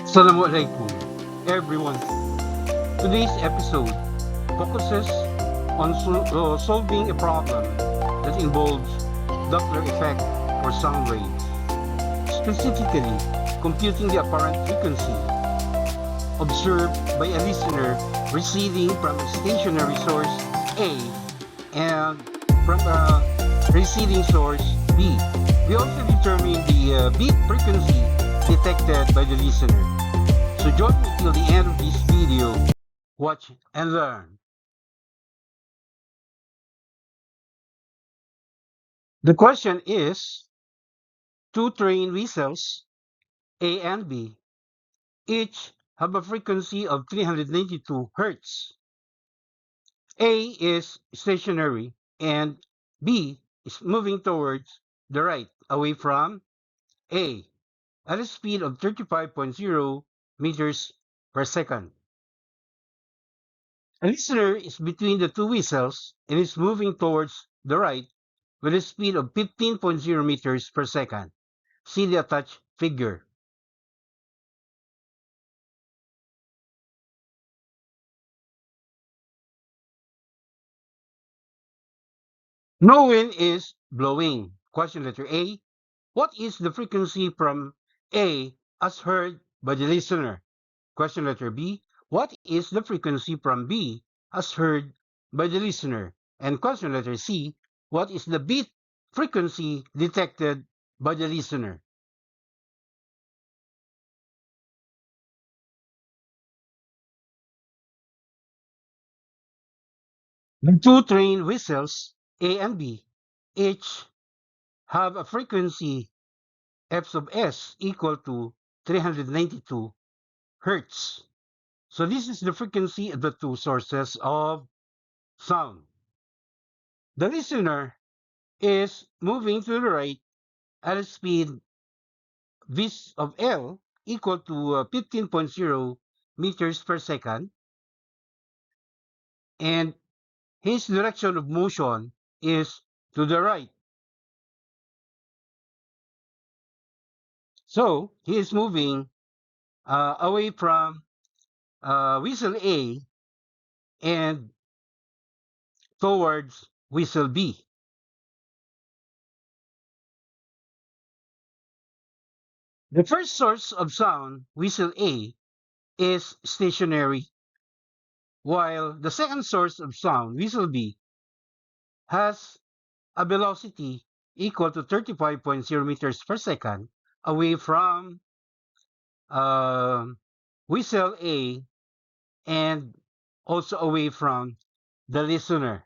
Assalamualaikum, everyone. Today's episode focuses on solving a problem that involves Doppler effect for sound waves, specifically computing the apparent frequency observed by a listener receiving from a stationary source A and from a receiving source B. We also determine the beat frequency detected by the listener. So join me till the end of this video. Watch and learn. The question is, two train whistles, A and B, each have a frequency of 392 Hz. A is stationary and B is moving towards the right, away from A, at a speed of 35.0 meters per second. A listener is between the two whistles and is moving towards the right with a speed of 15.0 meters per second. See the attached figure. No wind is blowing. Question letter A. What is the frequency from A as heard by the listener? Question letter B. What is the frequency from B as heard by the listener? And question letter C. What is the beat frequency detected by the listener? The two train whistles, A and B, each have a frequency f sub s equal to 392 hertz. So this is the frequency of the two sources of sound. The listener is moving to the right at a speed v of L equal to 15.0 meters per second, and his direction of motion is to the right. So he is moving away from whistle A and towards whistle B. The first source of sound, whistle A, is stationary, while the second source of sound, whistle B, has a velocity equal to 35.0 meters per second away from uh, whistle A and also away from the listener.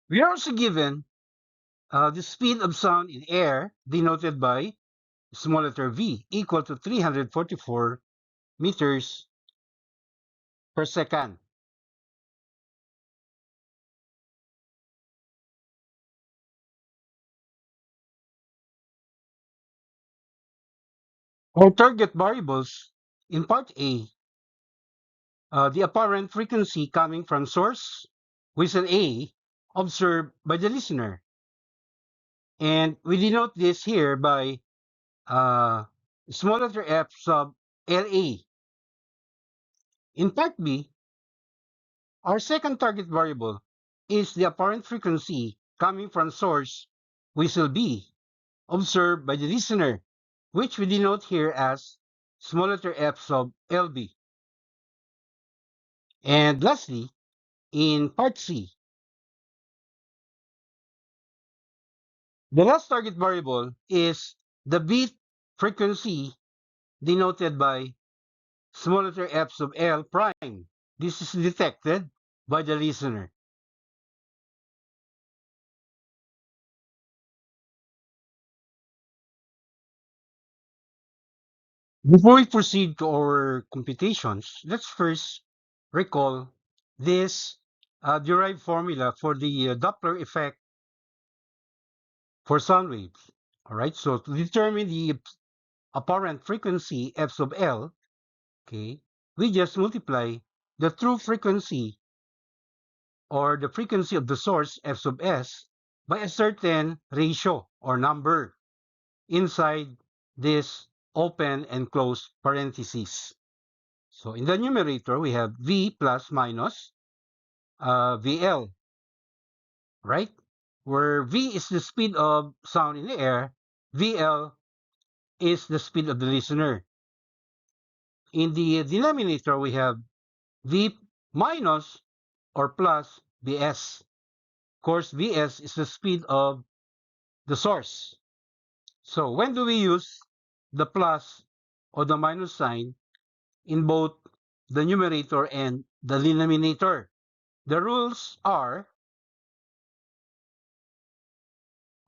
We are also given the speed of sound in air, denoted by small letter v, equal to 344 meters per second. Our target variables in part A, the apparent frequency coming from source, whistle A, observed by the listener. And we denote this here by small letter f sub LA. In part B, our second target variable is the apparent frequency coming from source, whistle B, observed by the listener, which we denote here as small letter f sub LB. And lastly, in part C, the last target variable is the beat frequency denoted by small letter f sub L prime. This is detected by the listener. Before we proceed to our computations, let's first recall this derived formula for the Doppler effect for sound waves. All right, so to determine the apparent frequency f sub L, okay, we just multiply the true frequency or the frequency of the source f sub s by a certain ratio or number inside this open and closed parentheses. So in the numerator, we have V plus minus VL, right? Where V is the speed of sound in the air, VL is the speed of the listener. In the denominator, we have V minus or plus Vs. Of course, Vs is the speed of the source. So when do we use the plus or the minus sign in both the numerator and the denominator? The rules are,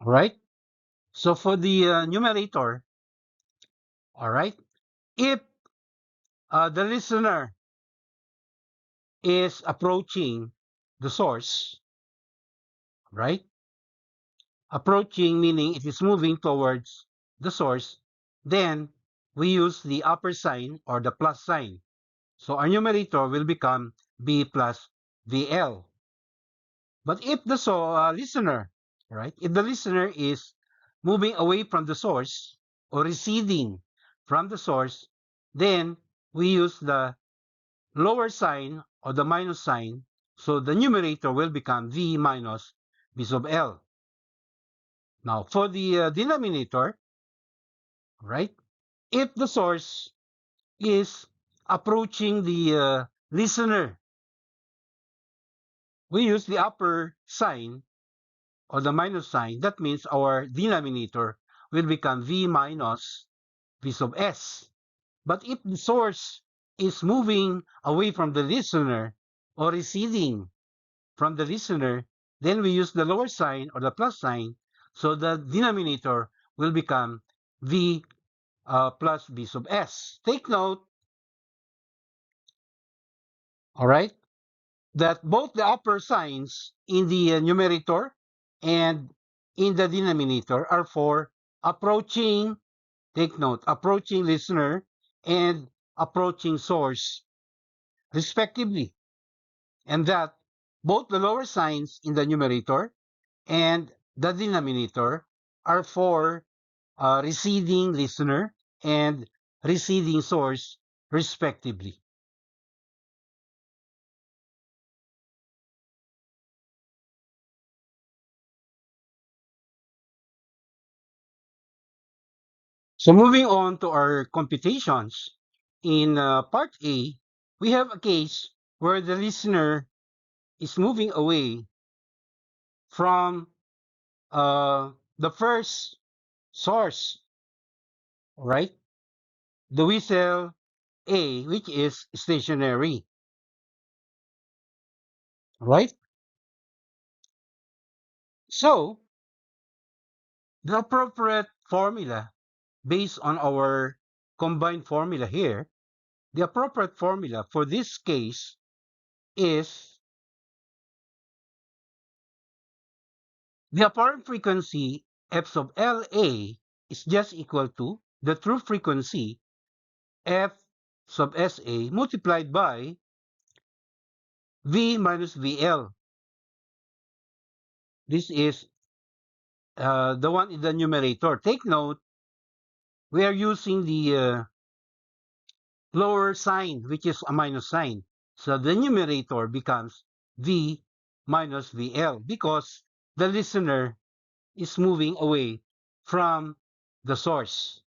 all right? So for the numerator, all right, if the listener is approaching the source, right? Approaching meaning it is moving towards the source, then we use the upper sign or the plus sign. So our numerator will become B plus VL. But if the listener, right, if the listener is moving away from the source or receding from the source, then we use the lower sign or the minus sign. So the numerator will become V minus V sub L. Now for the denominator, right, if the source is approaching the listener, we use the upper sign or the minus sign. That means our denominator will become V minus V sub S. But if the source is moving away from the listener or receding from the listener, then we use the lower sign or the plus sign. So the denominator will become V plus V sub S. Take note, all right, that both the upper signs in the numerator and in the denominator are for approaching, take note, approaching listener and approaching source, respectively. And that both the lower signs in the numerator and the denominator are for receding listener and receding source, respectively. So moving on to our computations, in part A, we have a case where the listener is moving away from the first source, right? The whistle A, which is stationary, right? So the appropriate formula based on our combined formula here, the appropriate formula for this case is the apparent frequency f sub LA is just equal to the true frequency f sub SA multiplied by V minus VL. This is the one in the numerator. Take note, we are using the lower sign, which is a minus sign. So the numerator becomes V minus VL because the listener is moving away from the source,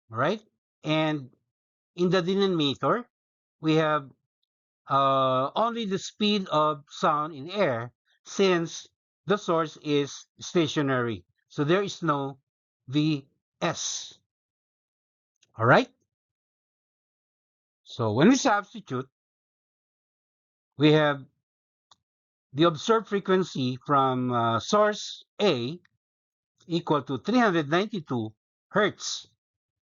right? And in the denominator, we have only the speed of sound in air since the source is stationary. So there is no Vs. All right? So when we substitute, we have the observed frequency from source A equal to 392 hertz.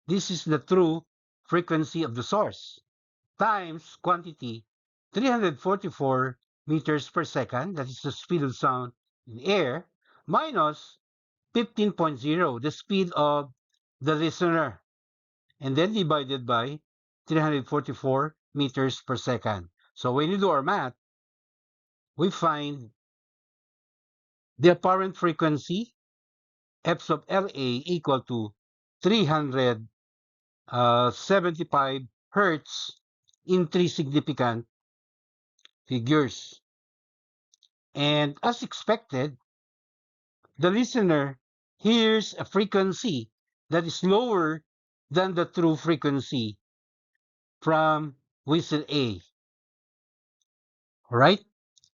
This is the true frequency of the source times quantity 344 meters per second, that is the speed of sound in air, minus 15.0, the speed of the listener, and then divided by 344 meters per second. So when you do our math, we find the apparent frequency f sub LA equal to 375 hertz in three significant figures. And as expected, the listener hears a frequency that is lower than the true frequency from whistle A. All right?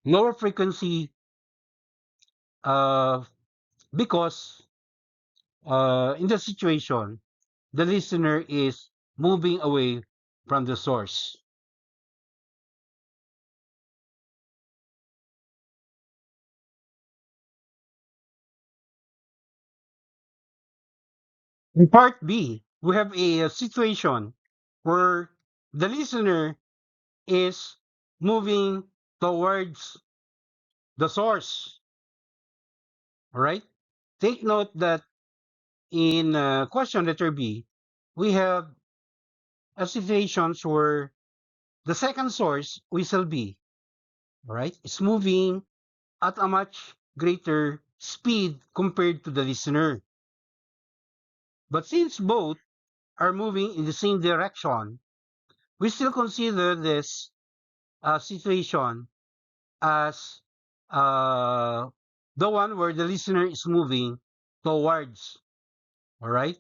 Lower frequency uh, because in the situation, the listener is moving away from the source. In part B, we have a situation where the listener is moving towards the source. All right? Take note that in question letter B, we have a situations where the second source, whistle B, all right, is moving at a much greater speed compared to the listener. But since both are moving in the same direction, we still consider this situation as uh, the one where the listener is moving towards, all right,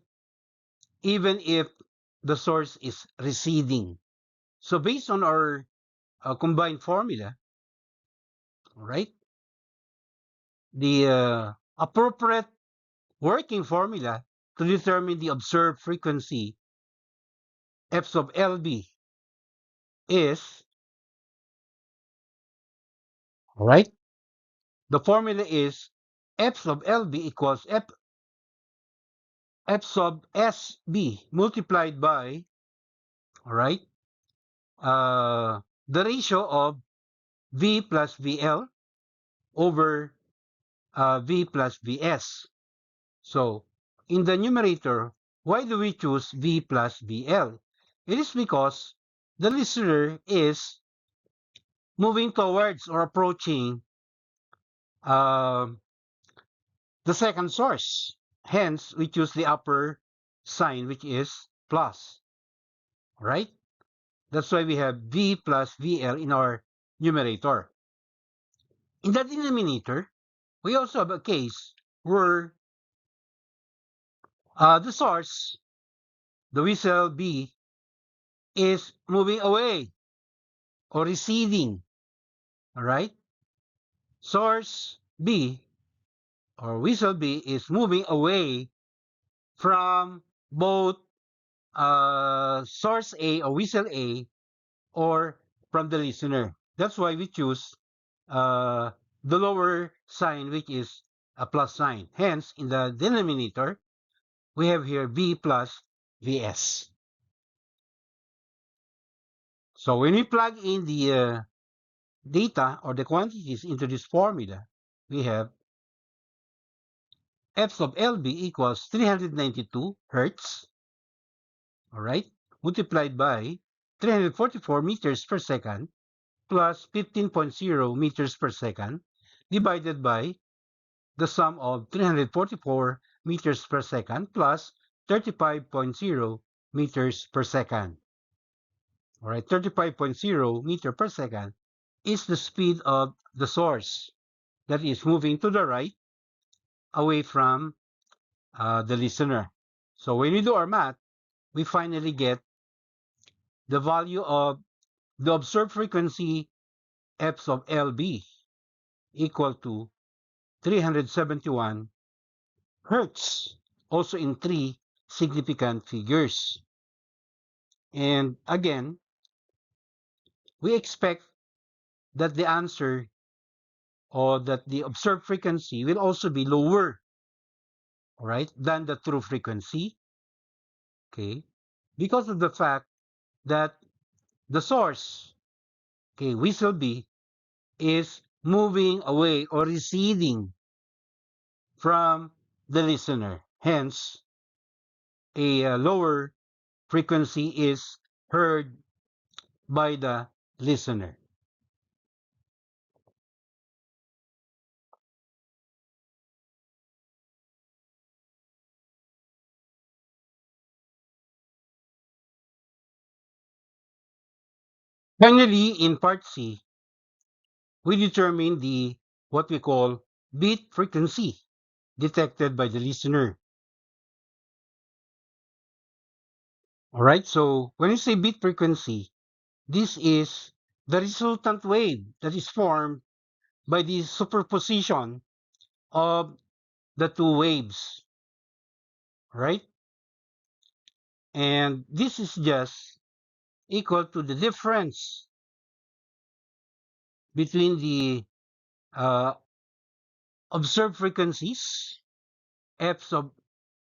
even if the source is receding. So based on our combined formula, all right, the appropriate working formula to determine the observed frequency f sub LB is, all right, the formula is f sub LB equals f sub SB multiplied by, all right, the ratio of V plus VL over V plus VS. So in the numerator, why do we choose V plus VL? It is because the listener is moving towards or approaching uh, the second source. Hence, we choose the upper sign, which is plus, right? That's why we have V plus VL in our numerator. In the denominator, we also have a case where the source, the whistle B, is moving away or receding, all right? Source B or whistle B is moving away from both source A or whistle A or from the listener. That's why we choose uh, the lower sign, which is a plus sign. Hence, in the denominator, we have here V plus Vs. So when we plug in the data or the quantities into this formula, we have f sub LB equals 392 hertz, all right, multiplied by 344 meters per second plus 15.0 meters per second divided by the sum of 344 meters per second plus 35.0 meters per second. All right, 35.0 meter per second is the speed of the source that is moving to the right away from the listener. So when we do our math, we finally get the value of the observed frequency f sub LB equal to 371 hertz, also in three significant figures. And again, we expect that the answer or that the observed frequency will also be lower, all right, than the true frequency, okay, because of the fact that the source, okay, whistle B, is moving away or receding from the listener. Hence, a lower frequency is heard by the listener. Finally, in part C, we determine the what we call beat frequency detected by the listener. All right, so when you say beat frequency, this is the resultant wave that is formed by the superposition of the two waves, right? And this is just equal to the difference between the uh, observed frequencies, f sub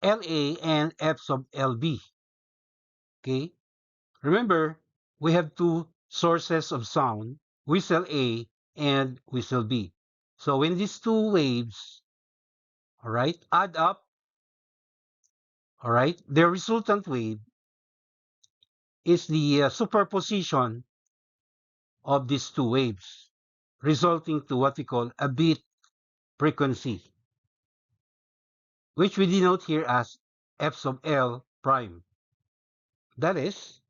LA and f sub LB. Okay, remember we have two sources of sound, whistle A and whistle B. So when these two waves, all right, add up, all right, their resultant wave is the superposition of these two waves, resulting to what we call a beat frequency, which we denote here as f sub L prime. That is,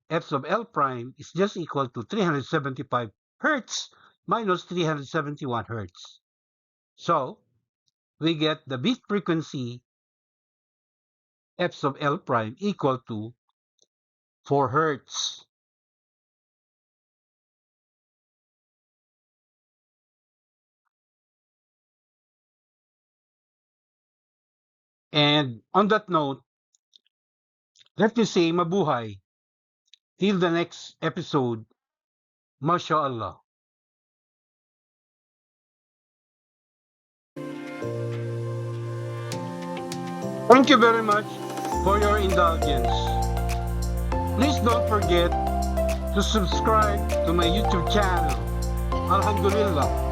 f sub L prime is just equal to 375 hertz minus 371 hertz. So we get the beat frequency f sub L prime equal to 4 hertz. And on that note, let me say mabuhay. Till the next episode, MashaAllah. Thank you very much for your indulgence. Please don't forget to subscribe to my YouTube channel. Alhamdulillah.